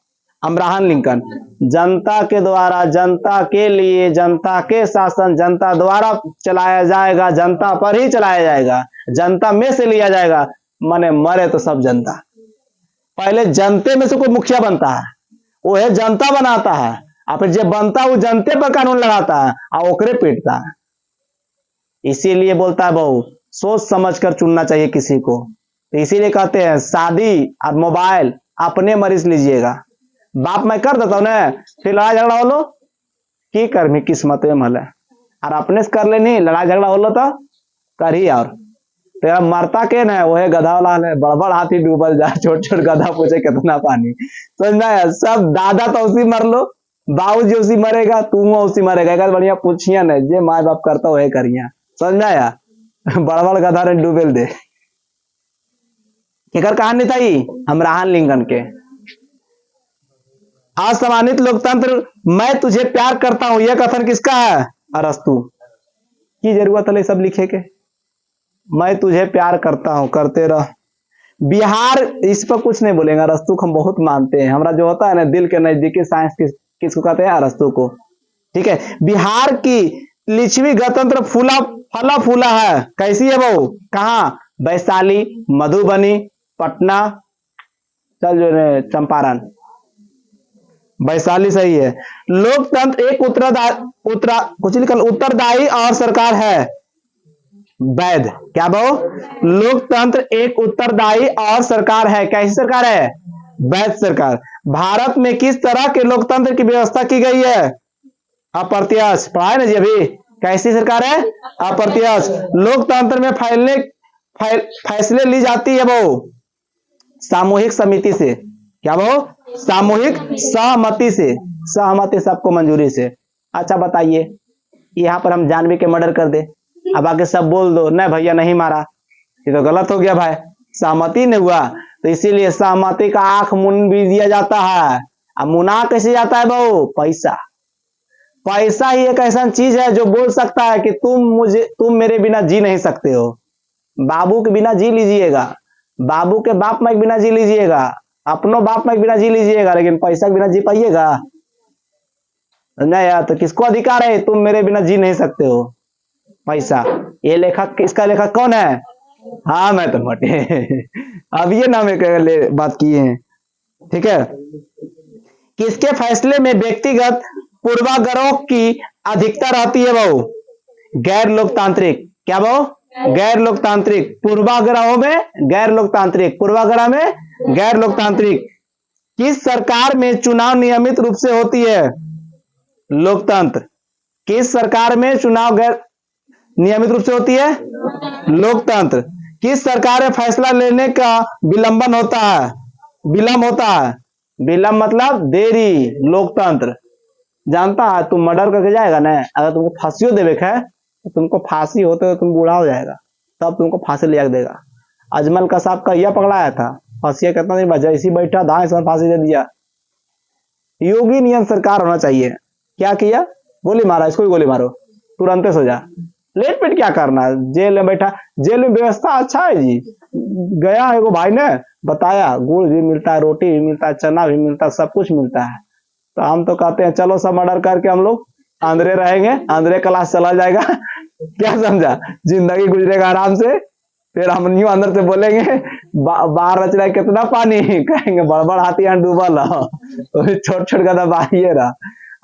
Abraham Lincoln. जनता के द्वारा जनता के लिए जनता के शासन जनता द्वारा चलाया जाएगा, जनता पर ही चलाया जाएगा, जनता में से लिया जाएगा, माने मरे तो सब जनता। पहले जनते में से कोई मुखिया बनता है, वो है जनता बनाता है, और फिर जब बनता है वो जनते पर कानून लगाता है और ओकरे पीटता है। इसीलिए बोलता है बहु सोच समझ कर चुनना चाहिए किसी को। तो इसीलिए कहते हैं शादी और मोबाइल अपने मरीज लीजिएगा। बाप मैं कर देता हूं ना, फिर लड़ाई झगड़ा हो लो की कर्मी किस्मत में मल है, और अपने से कर लेनी लड़ाई झगड़ा हो लो तो कर ही। और तेरा मरता के ना वो है गधा वाला है, बड़बड़ हाथी डूबल जा, छोट छोट गधा पूछे कितना पानी। समझना है? सब दादा तो उसी मर लो, बाबू जी उसी मरेगा, तू उसी मरेगा, बढ़िया पूछिया न जे माँ बाप करता वही करिया। समझना या? बड़बड़ गधा रे डूबेल दे। केकर कहानी था ये? अब्राहम लिंकन के। असम्मानित लोकतंत्र मैं तुझे प्यार करता हूं, यह कथन किसका है? अरस्तु की जरूरत है सब लिखे के, मैं तुझे प्यार करता हूं करते रह। बिहार इस पर कुछ नहीं बोलेंगे, अरस्तु को हम बहुत मानते हैं, हमारा जो होता है ना दिल के नजदीकी साइंस किसको कहते हैं? अरस्तु को, ठीक है। बिहार की लिच्छवी गणतंत्र फला फूला है, कैसी है वो? कहाँ? वैशाली, मधुबनी, पटना, चल जो चंपारण। वैशाली सही है। लोकतंत्र एक उत्तरदायी और सरकार है। वैध क्या बहु? लोकतंत्र एक उत्तरदायी और सरकार है, कैसी सरकार है? वैध सरकार। भारत में किस तरह के लोकतंत्र की व्यवस्था की गई है? अप्रत्यक्ष। पढ़ा है ना जी अभी? कैसी सरकार है? अप्रत्यक्ष। लोकतंत्र में फैसले ली जाती है वो सामूहिक समिति से। क्या वो? सामूहिक सहमति से, सहमति सबको मंजूरी से। अच्छा बताइए, यहाँ पर हम जानवी के मर्डर कर दे, अब आके सब बोल दो नहीं भैया नहीं मारा, ये तो गलत हो गया भाई, सहमति नहीं हुआ। तो इसीलिए सहमति का आंख मुन भी दिया जाता है। अब मुना कैसे जाता है बहु? पैसा। पैसा ही एक ऐसा चीज है जो बोल सकता है कि तुम मेरे बिना जी नहीं सकते हो। बाबू के बिना जी लीजिएगा, बाबू के बाप माँ के बिना जी लीजिएगा, अपनो बाप माँ के बिना जी लीजिएगा, लेकिन पैसा के बिना जी पाइएगा? नहीं यार, तो किसको अधिकार है तुम मेरे बिना जी नहीं सकते हो? पैसा। ये लेखक, इसका लेखक कौन है? हाँ मैं तो मोटे। अब ये नाम एक बात किए हैं, ठीक है। किसके फैसले में व्यक्तिगत पूर्वाग्रहों की अधिकता रहती है वो? गैर लोकतांत्रिक। क्या वो? गैर लोकतांत्रिक। पूर्वाग्रहों में गैर लोकतांत्रिक, पूर्वाग्रह में गैर लोकतांत्रिक। किस सरकार में चुनाव नियमित रूप से होती है? लोकतंत्र। किस सरकार में चुनाव गैर नियमित रूप से होती है? लोकतंत्र। किस सरकार में फैसला लेने का विलंबन होता है? विलंब होता है। विलंब मतलब देरी। लोकतंत्र। जानता है तुम मर्डर करके जाएगा ना, अगर तुमको फांसी देवे है तो तुमको फांसी होते हुए तुम बूढ़ा हो जाएगा, तब तुमको फांसी लिया देगा। अजमल कसाब का यह पकड़ाया था, फांसी कितना नहीं बचा, इसी बैठा था, इस बार फांसी दे दिया। योगी नियम सरकार होना चाहिए। क्या किया? गोली मारा, इसको भी गोली मारो, तुरंत सो जा। लेट पेट क्या करना, जेल में बैठा। जेल में व्यवस्था अच्छा है जी। गया है वो भाई ने बताया, गुड़ भी मिलता है, रोटी भी मिलता है, चना भी मिलता है, सब कुछ मिलता है। तो हम तो कहते हैं चलो सब मर्डर करके हम लोग अंदरे रहेंगे, अंदरे क्लास चला जाएगा। क्या समझा? जिंदगी गुजरेगा आराम से। फिर हम न्यू अंदर से बोलेंगे बाहर रच रहा है कितना पानी, कहेंगे बड़बड़ हाथी यहाँ डूबल। तो छोट छोट का दबाइए रहा।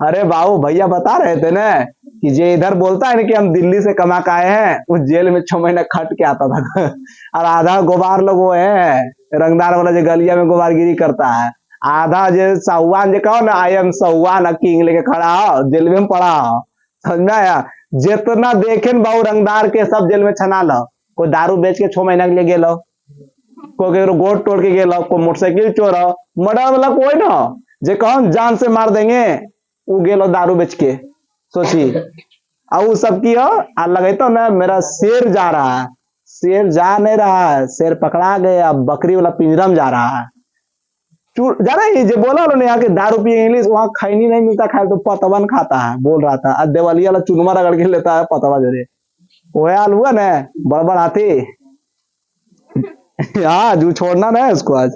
अरे बाबू भैया बता रहे थे ना कि जे इधर बोलता है ना कि हम दिल्ली से कमा के आए हैं, उस जेल में 6 महीना खट के आता था। और आधा गोबार लोग वो है रंगदार वाला जो गलिया में गोबारगिरी करता है, आधा जो साहुआन जो कहो ना, आई एम साहुआन किंग लेके खड़ा हो, जेल में पड़ा हो। समझा या? जितना देखे बहु रंगदार के सब जेल में छना लो। कोई दारू बेच के 6 महीना के लिए गेलो, कोई गोट तोड़ के गेलो, कोई मोटरसाइकिल चोर हो, मर्डर वाला कोई ना जे कहो जान से मार देंगे, वो गेलो दारू बेच के। सोची अब वो सब की हो आ लगे तो ना मेरा शेर जा रहा है, शेर जा नहीं रहा है, शेर पकड़ा गया, बकरी वाला पिंजरा में जा रहा है। जाना ही जो बोला उन्होंने यहाँ के दारू पिए इंग्लिश, वहां खैनी नहीं मिलता, खाए तो पतवन खाता है, बोल रहा था। देवालिया वाला चुनमा रगड़ के लेता है पतवा जरे, वो हाल हुआ ना बड़बड़ हाथी। हाँ जू छोड़ना ना है उसको आज।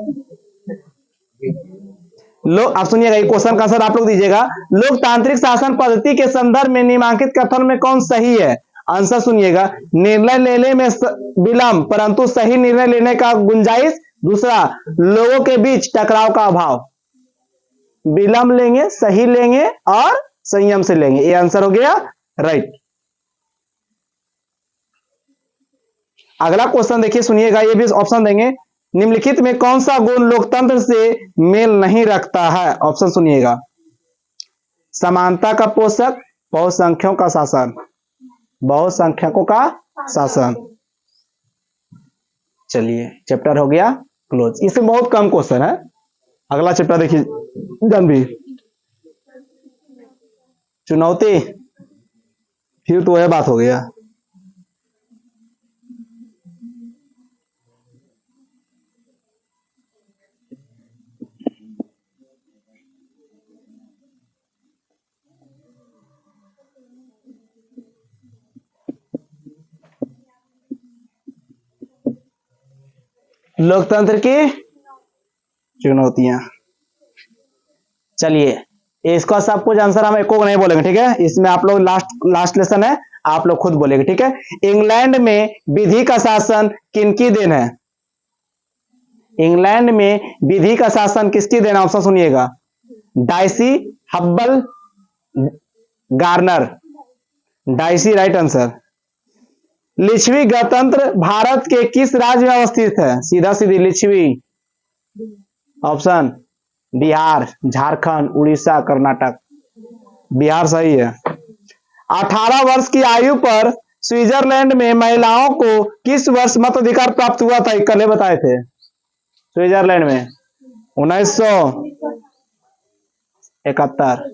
लोग आप सुनिएगा, ये क्वेश्चन का आंसर आप लोग दीजिएगा। लोकतांत्रिक शासन पद्धति के संदर्भ में निम्नलिखित कथन में कौन सही है? आंसर सुनिएगा। निर्णय लेने में विलंब परंतु सही निर्णय लेने का गुंजाइश। दूसरा, लोगों के बीच टकराव का अभाव। विलंब लेंगे, सही लेंगे और संयम से लेंगे, ये आंसर हो गया राइट। अगला क्वेश्चन देखिए, सुनिएगा, ये भी ऑप्शन देंगे। निम्नलिखित में कौन सा गुण लोकतंत्र से मेल नहीं रखता है? ऑप्शन सुनिएगा। समानता का पोषक, बहुसंख्यकों का शासन। बहुसंख्यकों का शासन। चलिए चैप्टर हो गया क्लोज। इसमें बहुत कम क्वेश्चन है। अगला चैप्टर देखिए, गंभीर चुनौती। फिर तो वह बात हो गया। लोकतंत्र की चुनौतियां। चलिए इसका सब कुछ आंसर हम एको नहीं बोलेंगे, ठीक है। इसमें आप लोग लास्ट लेसन है, आप लोग खुद बोलेंगे, ठीक है। इंग्लैंड में विधि का शासन किनकी देन है? इंग्लैंड में विधि का शासन किसकी देन है? ऑप्शन सुनिएगा। Dicey, Hubble, Garner. Dicey right answer. Lichchhavi गणतंत्र भारत के किस राज्य में अवस्थित है? सीधा सीधी लिच्छवी। ऑप्शन बिहार, झारखंड, उड़ीसा, कर्नाटक। बिहार सही है। 18 वर्ष की आयु पर स्विट्जरलैंड में महिलाओं को किस वर्ष मताधिकार प्राप्त हुआ था? कल बताए थे। स्विट्जरलैंड में 1971।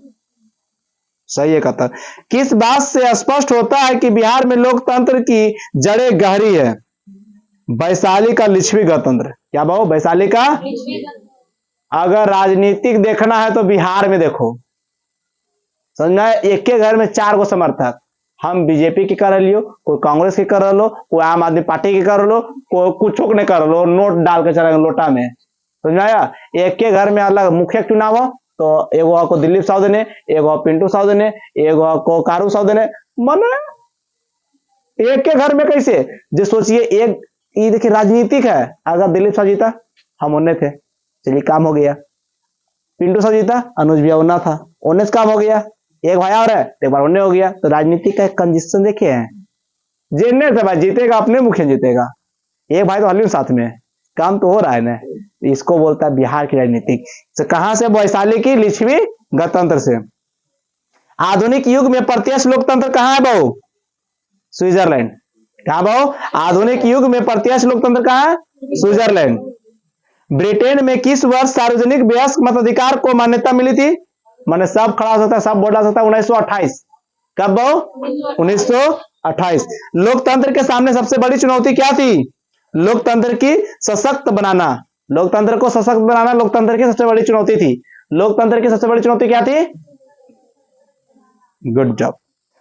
सही 71। किस बात से स्पष्ट होता है कि बिहार में लोकतंत्र की जड़ें गहरी है? वैशाली का लिच्छवी गणतंत्र। क्या बाबू? वैशाली का। अगर राजनीतिक देखना है तो बिहार में देखो, समझना है। एक के घर में 4 गो समर्थक, हम बीजेपी की कर लियो, कोई कांग्रेस की कर लो, कोई आम आदमी पार्टी की कर लो, कोई कुछ ने कर लो, नोट डाल के चलेंगे लोटा में। समझ में आया? एक के घर में अलग मुखिया चुनाव हो, तो एगो को दिलीप साहू ने, एगो पिंटू साहू ने, एगो को कारू साहू ने, मन एक के घर में कैसे? जो सोचिए एक, ये देखिए राजनीतिक है। अगर दिलीप साहू जीता, हम उन्हें थे, चलिए काम हो गया। पिंटू साहू जीता, अनुज भैया उन्ना था, उन्हें से काम हो गया। एक भाई और है, एक बार उन्हें हो गया। तो राजनीति का एक कंजेशन देखे हैं, जीतने से भाई जीतेगा अपने मुखिया जीतेगा, एक भाई तो हल्ली साथ में, काम तो हो रहा है ना। इसको बोलता है बिहार की राजनीति। तो कहां से? वैशाली की लिच्छवी गणतंत्र से। आधुनिक युग में प्रत्यक्ष लोकतंत्र कहां है बहू? स्विट्जरलैंड। कहां बहू? आधुनिक युग में प्रत्यक्ष लोकतंत्र कहां है? स्विट्जरलैंड। ब्रिटेन में किस वर्ष सार्वजनिक वयस्क मताधिकार को मान्यता मिली थी? माने सब खड़ा हो सकता है, सब वोट डाल सकता है। 1928। कब बहू? 1928। लोकतंत्र के सामने सबसे बड़ी चुनौती क्या थी? लोकतंत्र की सशक्त बनाना। लोकतंत्र को सशक्त बनाना लोकतंत्र की सबसे बड़ी चुनौती थी। लोकतंत्र की सबसे बड़ी चुनौती क्या थी? Good job.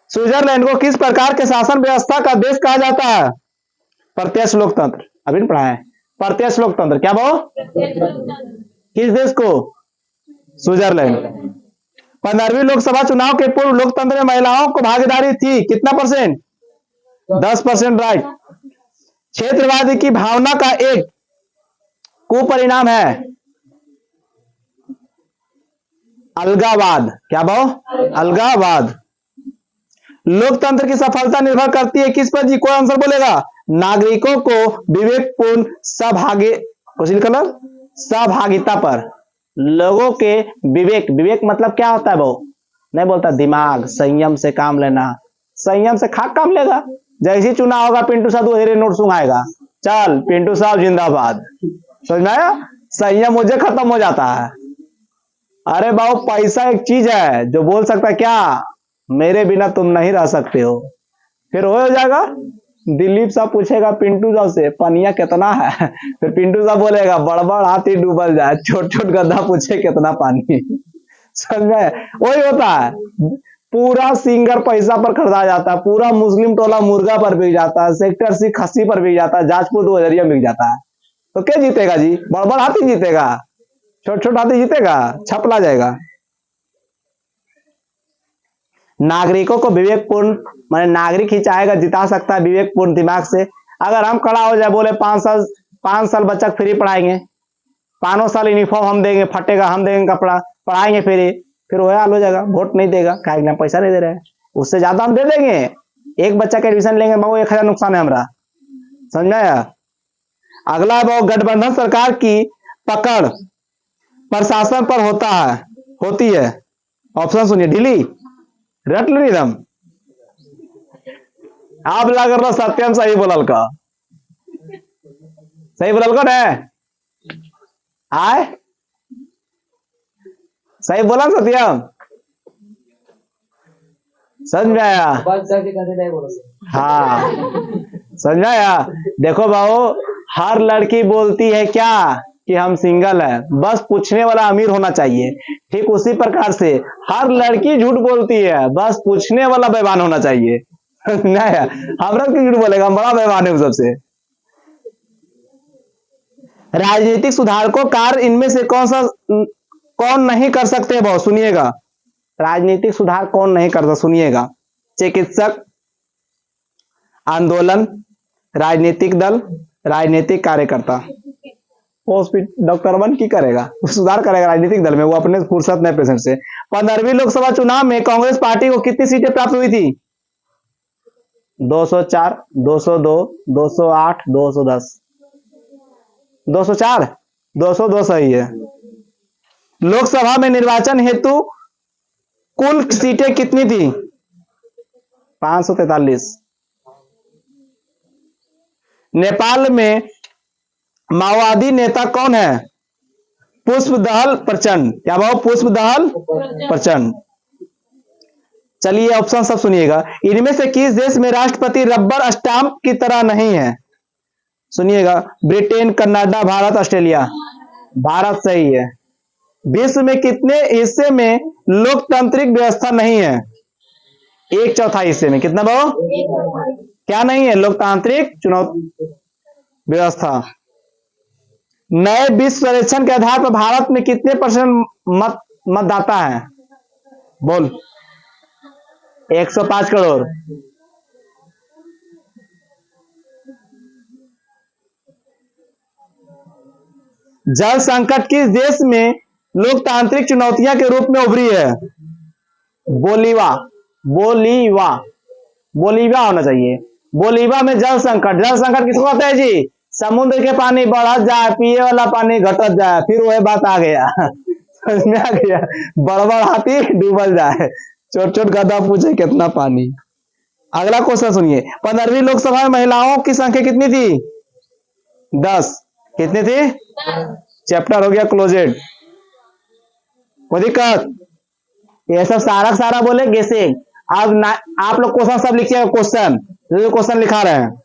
स्विट्जरलैंड को किस प्रकार के शासन व्यवस्था का देश कहा जाता है? प्रत्यक्ष लोकतंत्र। अभी पढ़ा है प्रत्यक्ष लोकतंत्र। क्या बो? किस देश को? स्विट्जरलैंड। 15वीं लोकसभा चुनाव के पूर्व लोकतंत्र में महिलाओं को भागीदारी थी कितना %? 10%। राइट। क्षेत्रवादी की भावना का एक कुपरिणाम है अलगावाद। क्या बो? अलगावाद। लोकतंत्र की सफलता निर्भर करती है किस पर जी? कोई आंसर बोलेगा? नागरिकों को विवेकपूर्ण सहभागिता पर। लोगों के विवेक, विवेक मतलब क्या होता है वो? नहीं बोलता दिमाग, संयम से काम लेना। संयम से खा काम लेगा। जैसे चुनाव होगा पिंटू साहब 2000 नोट सुंघाएगा, चल पिंटू साहब जिंदाबाद। समझ में आया? संयम मुझे खत्म हो जाता है। अरे बाबू पैसा एक चीज है जो बोल सकता क्या, मेरे बिना तुम नहीं रह सकते हो। फिर हो जाएगा। दिलीप साहब पूछेगा पिंटू साहब से पनिया कितना है, फिर पिंटू साहब बोलेगा बड़बड़ हाथी डूबल जाए, छोट छोट गड्ढा पूछे कितना पानी। समझ में? वही होता है। पूरा सिंगर पैसा पर खरीदा जाता है, पूरा मुस्लिम टोला मुर्गा पर बिक जाता है, सेक्टर सी खस्सी पर बिक जाता है, जाजपुर 2000 बिक जाता है। तो क्या जीतेगा जी? बड़बड़ हाथी जीतेगा? छोट छोट हाथी जीतेगा? छपला जाएगा। नागरिकों को विवेकपूर्ण, माने नागरिक ही चाहेगा जिता सकता है विवेकपूर्ण दिमाग से। अगर हम खड़ा हो जाए बोले 5 साल बच्चा फ्री पढ़ाएंगे, 5 साल यूनिफॉर्म हम देंगे, फटेगा हम देंगे कपड़ा, पढ़ाएंगे फ्री, फिर वह हाल हो जाएगा, वोट नहीं देगा, क्या पैसा नहीं दे रहे हैं। उससे ज्यादा हम दे देंगे, एक बच्चा का एडमिशन लेंगे, वो 1000 नुकसान है हमारा। समझ में आया? अगला वो गठबंधन सरकार की पकड़ प्रशासन पर होती है। ऑप्शन सुनिए, ढीली, रट लो एकदम। आप लग रहा सत्यम सही बोलल का, सही बोलल को ने आए, सही बोला सत्यम? समझ में आया? हाँ समझ में आया? देखो बाबू, हर लड़की बोलती है क्या कि हम सिंगल है, बस पूछने वाला अमीर होना चाहिए। ठीक उसी प्रकार से हर लड़की झूठ बोलती है, बस पूछने वाला बेईमान होना चाहिए। हमरा क्यों झूठ बोलेगा? हम बड़ा बेईमान है सबसे। राजनीतिक सुधारकों कार्य इनमें से कौन नहीं कर सकते? बहुत सुनिएगा, राजनीतिक सुधार कौन नहीं करता? सुनिएगा, चिकित्सक, आंदोलन, राजनीतिक दल, राजनीतिक कार्यकर्ता। डॉक्टर वन की करेगा, सुधार करेगा राजनीतिक दल में, वो अपने फुर्सत में पेशेंट से। 15वीं लोकसभा चुनाव में कांग्रेस पार्टी को कितनी सीटें प्राप्त हुई थी? 204, 202, 208, 210। 204, 202 सही है। लोकसभा में निर्वाचन हेतु कुल सीटें कितनी थी? 543। नेपाल में माओवादी नेता कौन है? पुष्पदहल प्रचंड। क्या बाबू? पुष्पदहल प्रचंड। चलिए ऑप्शन सब सुनिएगा। इनमें से किस देश में राष्ट्रपति रबर स्टाम्प की तरह नहीं है? सुनिएगा, Britain, Canada, Bharat, Australia. Bharat सही है। विश्व में कितने हिस्से में लोकतांत्रिक व्यवस्था नहीं है? एक चौथाई हिस्से में। कितना भाव? क्या नहीं है? लोकतांत्रिक चुनाव व्यवस्था। नए विश्व सर्वेक्षण के आधार पर भारत में कितने परसेंट मतदाता है? बोल। 105 करोड़। जल संकट किस देश में लोकतांत्रिक चुनौतियां के रूप में उभरी है? बोलीवा। बोलीवा। बोलीवा होना चाहिए। बोलीवा में जल संकट। जल संकट किसको कहते हैं जी? समुद्र के पानी बढ़त जाए, पिए वाला पानी घटत जाए, फिर वही बात आ गया। समझ में आ गया? बड़ बड़ हाथी डूबल जाए, छोट छोट गधा पूछे कितना पानी। अगला क्वेश्चन सुनिए। 15वीं लोकसभा में महिलाओं की संख्या कितनी थी? 10। कितनी थी? चैप्टर हो गया क्लोजेड। कोई दिक्कत? ये सब सारा सारा बोले कैसे? अब ना आप लोग क्वेश्चन सब लिखिए। क्वेश्चन जो क्वेश्चन लिखा रहे हैं।